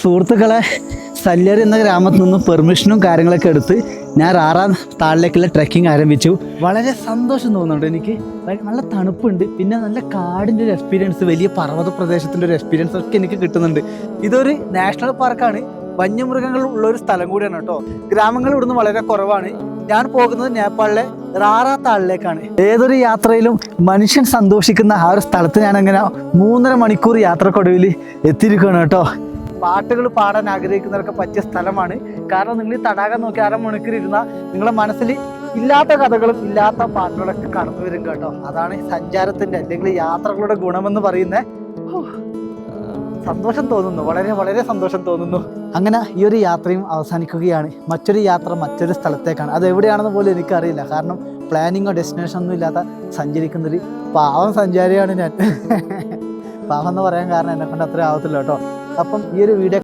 സുഹൃത്തുക്കളെ, സല്യർ എന്ന ഗ്രാമത്തിൽ നിന്നും പെർമിഷനും കാര്യങ്ങളൊക്കെ എടുത്ത് ഞാൻ റാറാ താളിലേക്കുള്ള ട്രെക്കിംഗ് ആരംഭിച്ചു. വളരെ സന്തോഷം തോന്നുന്നുണ്ട് എനിക്ക്. നല്ല തണുപ്പുണ്ട്, പിന്നെ നല്ല കാടിൻ്റെ ഒരു എക്സ്പീരിയൻസ്, വലിയ പർവ്വത പ്രദേശത്തിൻ്റെ ഒരു എക്സ്പീരിയൻസ് ഒക്കെ എനിക്ക് കിട്ടുന്നുണ്ട്. ഇതൊരു നാഷണൽ പാർക്കാണ്, വന്യമൃഗങ്ങൾ ഉള്ള ഒരു സ്ഥലം കൂടിയാണ് കേട്ടോ. ഗ്രാമങ്ങൾ ഇവിടുന്ന് വളരെ കുറവാണ്. ഞാൻ പോകുന്നത് നേപ്പാളിലെ റാറാ താളിലേക്കാണ്. ഏതൊരു യാത്രയിലും മനുഷ്യൻ സന്തോഷിക്കുന്ന ആ ഒരു സ്ഥലത്ത് ഞാൻ അങ്ങനെ 3.5 മണിക്കൂർ യാത്രക്കൊടുവിൽ എത്തിയിരിക്കുകയാണ് കേട്ടോ. പാട്ടുകൾ പാടാൻ ആഗ്രഹിക്കുന്നവർക്ക് പറ്റിയ സ്ഥലമാണ്. കാരണം നിങ്ങൾ ഈ തടാകം നോക്കി 1/2 മണിക്കൂർ ഇരുന്നാൽ നിങ്ങളുടെ മനസ്സിൽ ഇല്ലാത്ത കഥകളും ഇല്ലാത്ത പാട്ടുകളൊക്കെ കടന്നു വരും കേട്ടോ. അതാണ് സഞ്ചാരത്തിൻ്റെ അല്ലെങ്കിൽ യാത്രകളുടെ ഗുണമെന്ന് പറയുന്നത്. സന്തോഷം തോന്നുന്നു, വളരെ വളരെ സന്തോഷം തോന്നുന്നു. അങ്ങനെ ഈ ഒരു യാത്രയും അവസാനിക്കുകയാണ്. മറ്റൊരു യാത്ര മറ്റൊരു സ്ഥലത്തേക്കാണ്. അത് എവിടെയാണെന്ന് പോലും എനിക്കറിയില്ല. കാരണം പ്ലാനിങ്ങോ ഡെസ്റ്റിനേഷൻ ഒന്നും ഇല്ലാത്ത സഞ്ചരിക്കുന്നൊരു പാവം സഞ്ചാരിയാണ് ഞാൻ. പാവം എന്ന് പറയാൻ കാരണം എന്നെ കൊണ്ട് അത്ര ആവത്തില്ല കേട്ടോ. അപ്പം ഈ ഒരു വീഡിയോ